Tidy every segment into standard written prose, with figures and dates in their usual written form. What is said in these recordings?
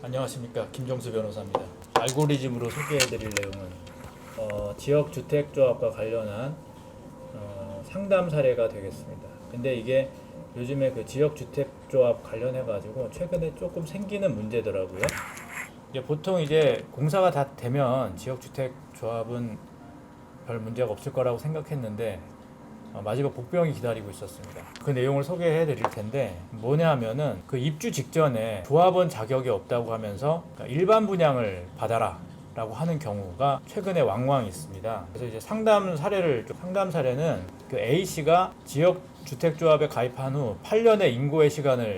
안녕하십니까, 김정수 변호사입니다. 알고리즘으로 소개해드릴 내용은 지역주택조합과 관련한 상담 사례가 되겠습니다. 근데 이게 요즘에 그 지역주택조합 관련해가지고 최근에 조금 생기는 문제더라고요. 보통 이제 공사가 다 되면 지역주택조합은 별 문제가 없을 거라고 생각했는데 마지막 복병이 기다리고 있었습니다. 그 내용을 소개해 드릴 텐데 뭐냐 하면은 그 입주 직전에 조합원 자격이 없다고 하면서 일반 분양을 받아라 라고 하는 경우가 최근에 왕왕 있습니다. 그래서 이제 상담 사례는 그 A씨가 지역 주택조합에 가입한 후 8년의 인고의 시간을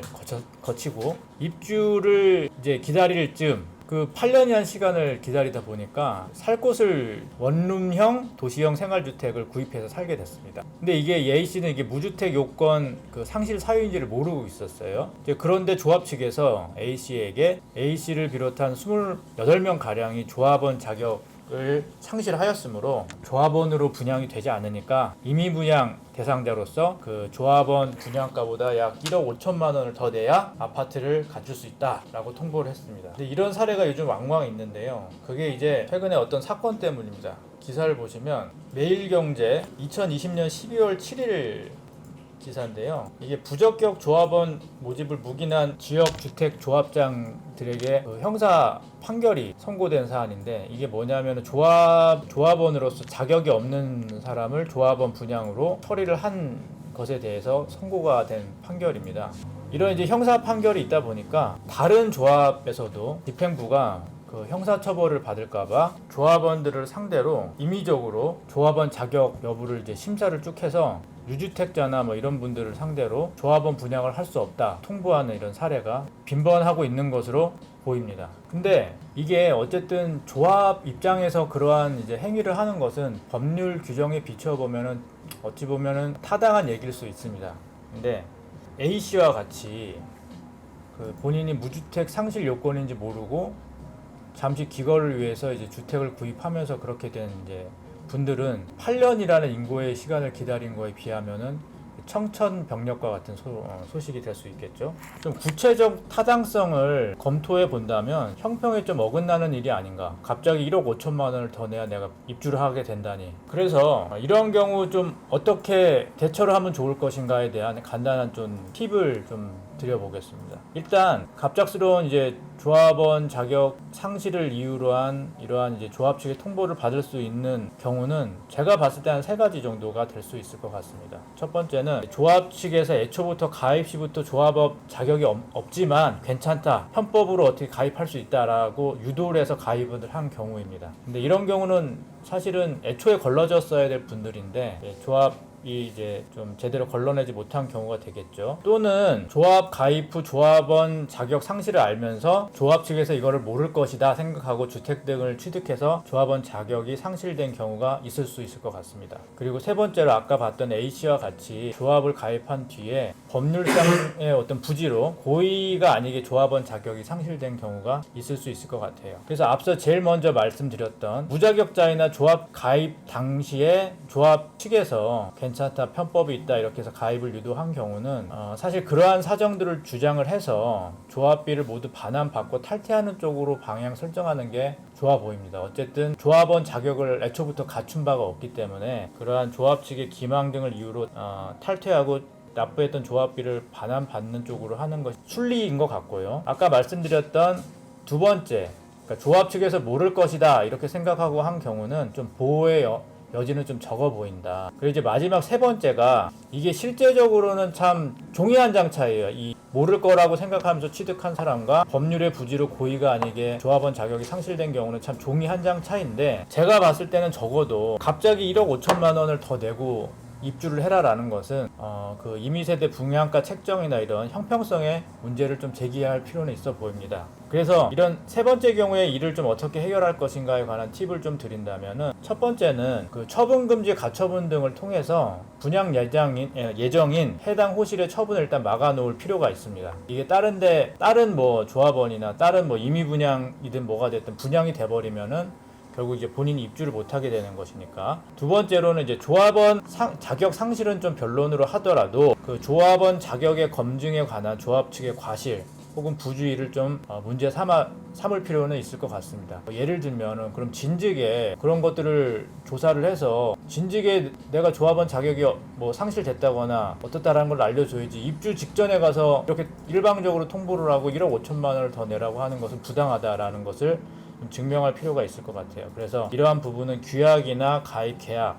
거치고 입주를 이제 기다릴 즈음 그 8년이란 시간을 기다리다 보니까 살 곳을 원룸형 도시형 생활주택을 구입해서 살게 됐습니다. 근데 이게 A씨는 이게 무주택 요건 그 상실 사유인지를 모르고 있었어요. 그런데 조합 측에서 A씨에게 A씨를 비롯한 28명 가량이 조합원 자격을 상실하였으므로 조합원으로 분양이 되지 않으니까 임의 분양 대상자로서 그 조합원 분양가보다 약 1억 5천만 원을 더 내야 아파트를 갖출 수 있다라고 통보를 했습니다. 근데 이런 사례가 요즘 왕왕 있는데요. 그게 이제 최근에 어떤 사건 때문입니다. 기사를 보시면 매일경제 2020년 12월 7일 기사인데요. 이게 부적격 조합원 모집을 묵인한 지역주택조합장들에게 그 형사 판결이 선고된 사안인데 이게 뭐냐면 조합원으로서 자격이 없는 사람을 조합원 분양으로 처리를 한 것에 대해서 선고가 된 판결입니다. 이런 이제 형사 판결이 있다 보니까 다른 조합에서도 집행부가 그 형사처벌을 받을까봐 조합원들을 상대로 임의적으로 조합원 자격 여부를 이제 심사를 쭉 해서 유주택자나 뭐 이런 분들을 상대로 조합원 분양을 할 수 없다 통보하는 이런 사례가 빈번하고 있는 것으로 보입니다. 근데 이게 어쨌든 조합 입장에서 그러한 이제 행위를 하는 것은 법률 규정에 비춰보면은 어찌 보면은 타당한 얘기일 수 있습니다. 근데 A씨와 같이 그 본인이 무주택 상실 요건인지 모르고 잠시 기거를 위해서 이제 주택을 구입하면서 그렇게 된 이제 분들은 8년이라는 인고의 시간을 기다린 거에 비하면은 청천벽력과 같은 소식이 될 수 있겠죠. 좀 구체적 타당성을 검토해 본다면 형평에 좀 어긋나는 일이 아닌가. 갑자기 1억 5천만 원을 더 내야 내가 입주를 하게 된다니. 그래서 이런 경우 좀 어떻게 대처를 하면 좋을 것인가에 대한 간단한 좀 팁을 좀 드려보겠습니다. 일단 갑작스러운 이제 조합원 자격 상실을 이유로 한 이러한 이제 조합 측의 통보를 받을 수 있는 경우는 제가 봤을 때 한 3가지 정도가 될 수 있을 것 같습니다. 첫 번째는 조합 측에서 애초부터 가입 시부터 조합업 자격이 없지만 괜찮다, 편법으로 어떻게 가입할 수 있다라고 유도를 해서 가입을 한 경우입니다. 근데 이런 경우는 사실은 애초에 걸러졌어야 될 분들인데 조합이 이제 좀 제대로 걸러내지 못한 경우가 되겠죠. 또는 조합 가입 후 조합원 자격 상실을 알면서 조합 측에서 이거를 모를 것이다 생각하고 주택 등을 취득해서 조합원 자격이 상실된 경우가 있을 수 있을 것 같습니다. 그리고 세 번째로 아까 봤던 A씨와 같이 조합을 가입한 뒤에 법률상의 어떤 부지로 고의가 아니게 조합원 자격이 상실된 경우가 있을 수 있을 것 같아요. 그래서 앞서 제일 먼저 말씀드렸던 무자격자이나 조합 가입 당시에 조합 측에서 괜찮다, 편법이 있다 이렇게 해서 가입을 유도한 경우는 사실 그러한 사정들을 주장을 해서 조합비를 모두 반환받고 탈퇴하는 쪽으로 방향 설정하는 게 좋아 보입니다. 어쨌든 조합원 자격을 애초부터 갖춘 바가 없기 때문에 그러한 조합 측의 기망 등을 이유로 탈퇴하고 납부했던 조합비를 반환받는 쪽으로 하는 것이 순리인 것 같고요. 아까 말씀드렸던 두 번째, 그러니까 조합 측에서 모를 것이다 이렇게 생각하고 한 경우는 좀 보호의 여지는 좀 적어 보인다. 그리고 이제 마지막 세 번째가 이게 실제적으로는 참 종이 한 장 차이예요. 이 모를 거라고 생각하면서 취득한 사람과 법률의 부지로 고의가 아니게 조합원 자격이 상실된 경우는 참 종이 한 장 차이인데 제가 봤을 때는 적어도 갑자기 1억 5천만 원을 더 내고 입주를 해라라는 것은 그 임의세대 분양가 책정이나 이런 형평성의 문제를 좀 제기할 필요는 있어 보입니다. 그래서 이런 세 번째 경우에 이를 좀 어떻게 해결할 것인가에 관한 팁을 좀 드린다면은 첫 번째는 그 처분금지 가처분 등을 통해서 분양 예정인 해당 호실의 처분을 일단 막아놓을 필요가 있습니다. 이게 다른 뭐 조합원이나 다른 뭐 임의분양이든 뭐가 됐든 분양이 돼버리면은 결국 이제 본인이 입주를 못하게 되는 것이니까. 두 번째로는 이제 조합원 자격 상실은 좀 변론으로 하더라도 그 조합원 자격의 검증에 관한 조합 측의 과실 혹은 부주의를 좀 문제 삼을 필요는 있을 것 같습니다. 예를 들면은 그럼 진즉에 그런 것들을 조사를 해서 진즉에 내가 조합원 자격이 뭐 상실됐다거나 어떻다라는 걸 알려줘야지, 입주 직전에 가서 이렇게 일방적으로 통보를 하고 1억 5천만 원을 더 내라고 하는 것은 부당하다라는 것을 좀 증명할 필요가 있을 것 같아요. 그래서 이러한 부분은 규약이나 가입 계약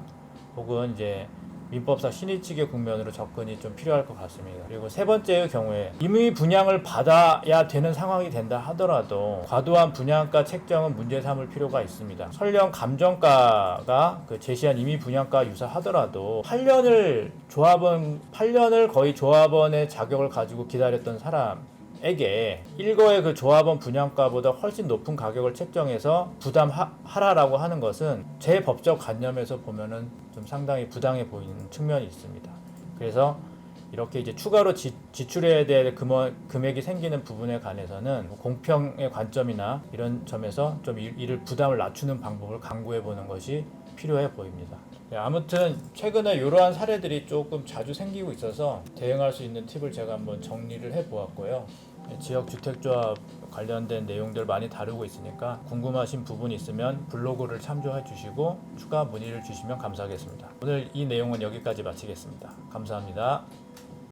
혹은 이제 민법상 신의 측의 국면으로 접근이 좀 필요할 것 같습니다. 그리고 세 번째의 경우에 임의 분양을 받아야 되는 상황이 된다 하더라도 과도한 분양가 책정은 문제 삼을 필요가 있습니다. 설령 감정가가 그 제시한 임의 분양가 유사하더라도 8년을 거의 조합원의 자격을 가지고 기다렸던 사람에게 일거의 그 조합원 분양가보다 훨씬 높은 가격을 책정해서 부담하라라고 하는 것은 제 법적 관념에서 보면은 좀 상당히 부당해 보이는 측면이 있습니다. 그래서 이렇게 이제 추가로 지출해야 될 금액이 생기는 부분에 관해서는 공평의 관점이나 이런 점에서 좀 이를 부담을 낮추는 방법을 강구해 보는 것이 필요해 보입니다. 아무튼 최근에 이러한 사례들이 조금 자주 생기고 있어서 대응할 수 있는 팁을 제가 한번 정리를 해 보았고요. 지역주택조합 관련된 내용들 많이 다루고 있으니까 궁금하신 부분이 있으면 블로그를 참조해 주시고 추가 문의를 주시면 감사하겠습니다. 오늘 이 내용은 여기까지 마치겠습니다. 감사합니다.